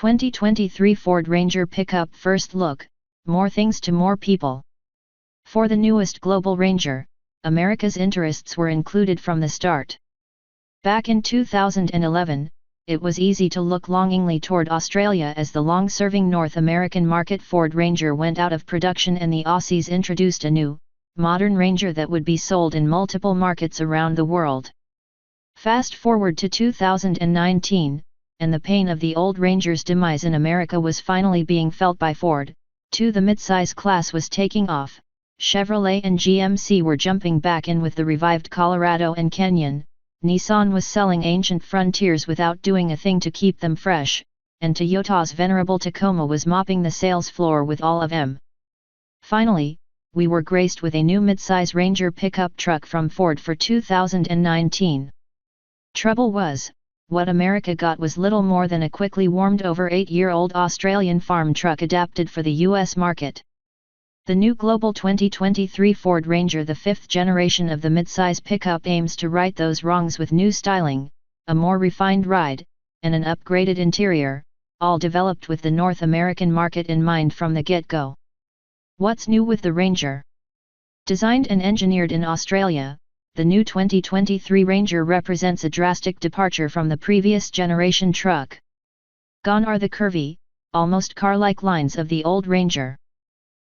2023 Ford Ranger Pickup First Look, More Things to More People. For the newest global Ranger, America's interests were included from the start. Back in 2011, it was easy to look longingly toward Australia as the long-serving North American market Ford Ranger went out of production and the Aussies introduced a new, modern Ranger that would be sold in multiple markets around the world. Fast forward to 2019, and the pain of the old Ranger's demise in America was finally being felt by Ford. The midsize class was taking off, Chevrolet and GMC were jumping back in with the revived Colorado and Canyon, Nissan was selling ancient Frontiers without doing a thing to keep them fresh, and Toyota's venerable Tacoma was mopping the sales floor with all of them. Finally, we were graced with a new midsize Ranger pickup truck from Ford for 2019. Trouble was, what America got was little more than a quickly warmed over 8-year-old Australian farm truck adapted for the US market. The new global 2023 Ford Ranger, the fifth generation of the midsize pickup, aims to right those wrongs with new styling, a more refined ride, and an upgraded interior, all developed with the North American market in mind from the get-go. What's new with the Ranger? Designed and engineered in Australia, the new 2023 Ranger represents a drastic departure from the previous generation truck. Gone are the curvy, almost car-like lines of the old Ranger.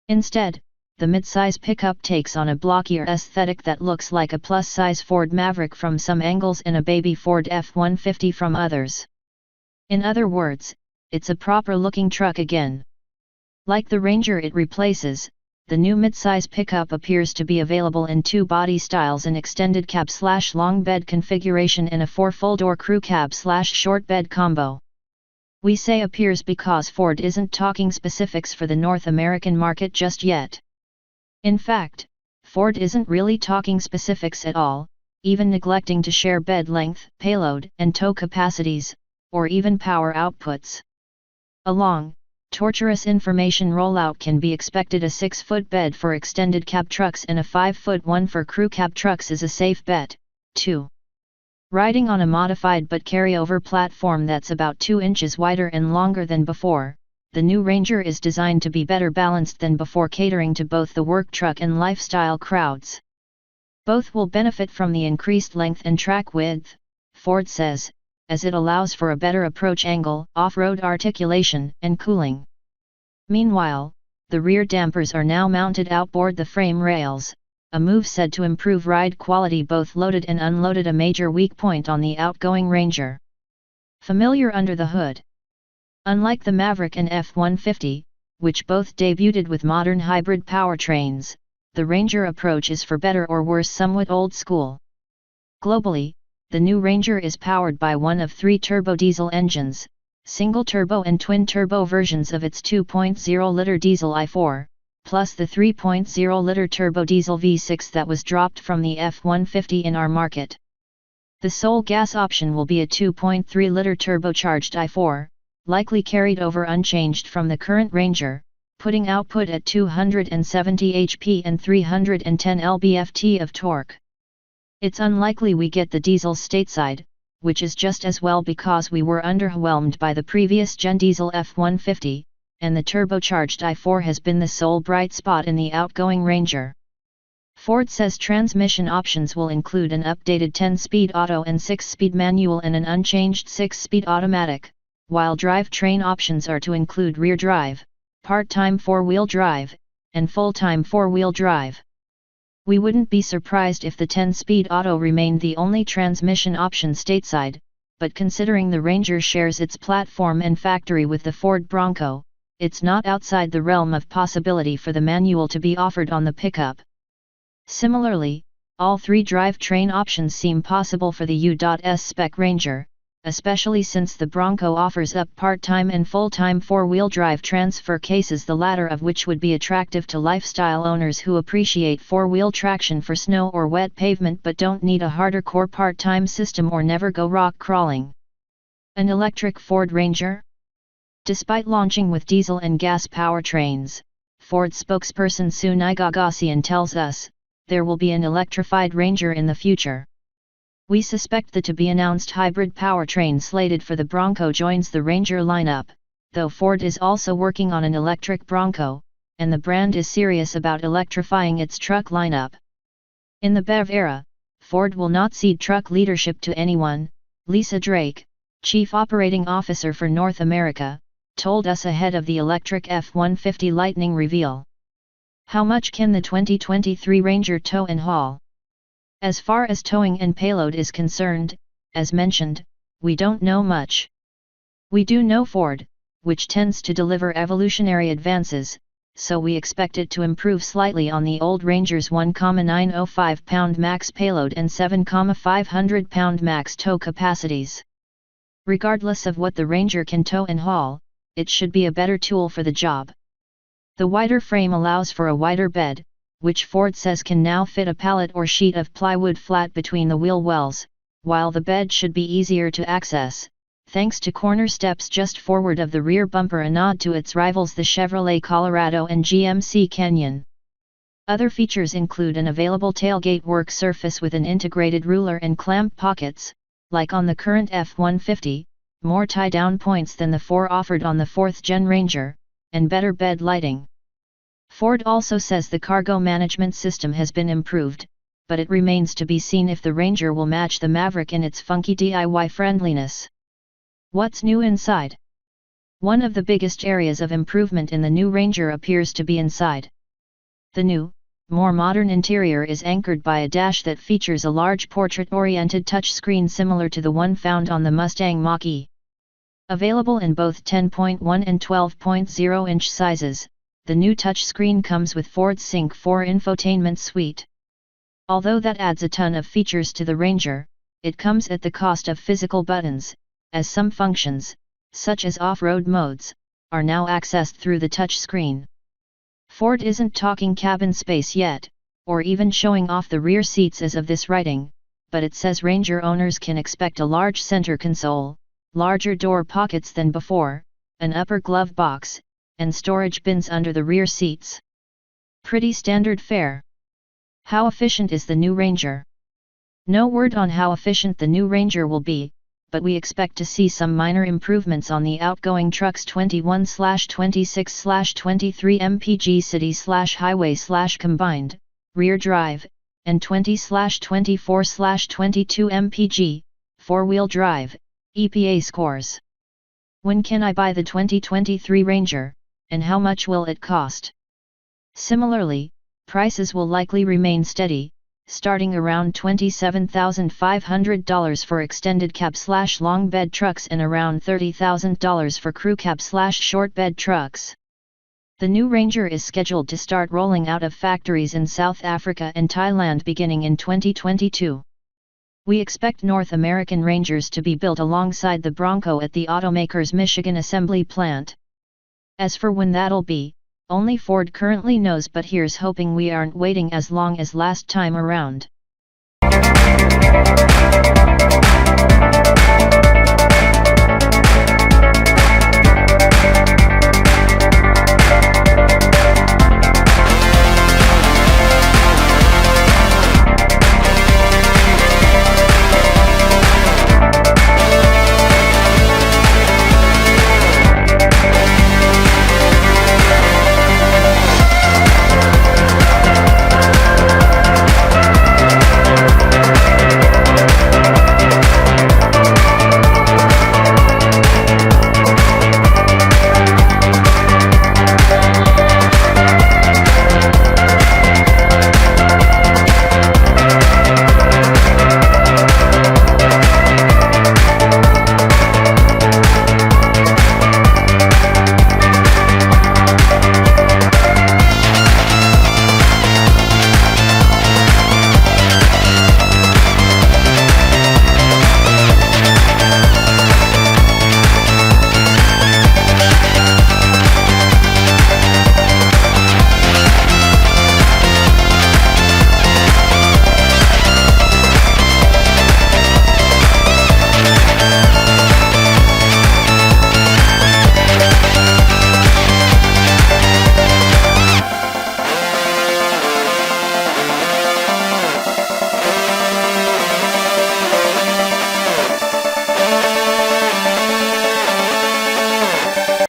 Instead, the midsize pickup takes on a blockier aesthetic that looks like a plus-size Ford Maverick from some angles and a baby Ford F-150 from others. In other words, it's a proper-looking truck again. Like the Ranger it replaces, the new midsize pickup appears to be available in two body styles: an extended cab/long bed configuration and a 4-full-door crew cab/short bed combo. We say appears because Ford isn't talking specifics for the North American market just yet. In fact, Ford isn't really talking specifics at all, even neglecting to share bed length, payload and tow capacities, or even power outputs. A long, torturous information rollout can be expected. A 6-foot bed for extended cab trucks and a 5-foot one for crew cab trucks is a safe bet, too. Riding on a modified but carryover platform that's about 2 inches wider and longer than before, the new Ranger is designed to be better balanced than before, catering to both the work truck and lifestyle crowds. Both will benefit from the increased length and track width, Ford says, as it allows for a better approach angle, off-road articulation, and cooling. Meanwhile, the rear dampers are now mounted outboard the frame rails, a move said to improve ride quality both loaded and unloaded, a major weak point on the outgoing Ranger. Familiar under the hood. Unlike the Maverick and F-150, which both debuted with modern hybrid powertrains, the Ranger approach is for better or worse somewhat old school. Globally, the new Ranger is powered by one of 3 turbo diesel engines, single-turbo and twin-turbo versions of its 2.0-liter diesel i4, plus the 3.0-liter turbo diesel V6 that was dropped from the F-150 in our market. The sole gas option will be a 2.3-liter turbocharged i4, likely carried over unchanged from the current Ranger, putting output at 270 HP and 310 lb-ft of torque. It's unlikely we get the diesel stateside, which is just as well because we were underwhelmed by the previous gen diesel F-150, and the turbocharged i4 has been the sole bright spot in the outgoing Ranger. Ford says transmission options will include an updated 10-speed auto and 6-speed manual and an unchanged 6-speed automatic, while drivetrain options are to include rear drive, part-time 4-wheel drive, and full-time 4-wheel drive. We wouldn't be surprised if the 10-speed auto remained the only transmission option stateside, but considering the Ranger shares its platform and factory with the Ford Bronco, it's not outside the realm of possibility for the manual to be offered on the pickup. Similarly, all 3 drivetrain options seem possible for the U.S spec Ranger, especially since the Bronco offers up part-time and full-time 4-wheel drive transfer cases, the latter of which would be attractive to lifestyle owners who appreciate 4-wheel traction for snow or wet pavement but don't need a harder core part-time system or never go rock crawling. An electric Ford Ranger? Despite launching with diesel and gas powertrains, Ford spokesperson Sue Nigagassian tells us, there will be an electrified Ranger in the future. We suspect the to-be-announced hybrid powertrain slated for the Bronco joins the Ranger lineup, though Ford is also working on an electric Bronco, and the brand is serious about electrifying its truck lineup. In the BEV era, Ford will not cede truck leadership to anyone, Lisa Drake, Chief Operating Officer for North America, told us ahead of the electric F-150 Lightning reveal. How much can the 2023 Ranger tow and haul? As far as towing and payload is concerned, as mentioned, we don't know much. We do know Ford, which tends to deliver evolutionary advances, so we expect it to improve slightly on the old Ranger's 1,905 pound max payload and 7,500 pound max tow capacities. Regardless of what the Ranger can tow and haul, it should be a better tool for the job. The wider frame allows for a wider bed, which Ford says can now fit a pallet or sheet of plywood flat between the wheel wells, while the bed should be easier to access, thanks to corner steps just forward of the rear bumper, a nod to its rivals the Chevrolet Colorado and GMC Canyon. Other features include an available tailgate work surface with an integrated ruler and clamp pockets, like on the current F-150, more tie-down points than the 4 offered on the 4th-gen Ranger, and better bed lighting. Ford also says the cargo management system has been improved, but it remains to be seen if the Ranger will match the Maverick in its funky DIY friendliness. What's new inside? One of the biggest areas of improvement in the new Ranger appears to be inside. The new, more modern interior is anchored by a dash that features a large portrait-oriented touchscreen similar to the one found on the Mustang Mach-E. Available in both 10.1 and 12.0-inch sizes, the new touchscreen comes with Ford's Sync 4 infotainment suite. Although that adds a ton of features to the Ranger, it comes at the cost of physical buttons, as some functions, such as off-road modes, are now accessed through the touchscreen. Ford isn't talking cabin space yet, or even showing off the rear seats as of this writing, but it says Ranger owners can expect a large center console, larger door pockets than before, an upper glove box, and storage bins under the rear seats. Pretty standard fare. How efficient is the new Ranger? No word on how efficient the new Ranger will be, but we expect to see some minor improvements on the outgoing truck's 21/26/23 mpg city/highway/combined, rear drive, and 20/24/22 mpg, four-wheel drive, EPA scores. When can I buy the 2023 Ranger, and how much will it cost? Similarly, prices will likely remain steady, starting around $27,500 for extended cab/long bed trucks and around $30,000 for crew cab/short bed trucks. The new Ranger is scheduled to start rolling out of factories in South Africa and Thailand beginning in 2022. We expect North American Rangers to be built alongside the Bronco at the automaker's Michigan assembly plant. As for when that'll be, only Ford currently knows, but here's hoping we aren't waiting as long as last time around.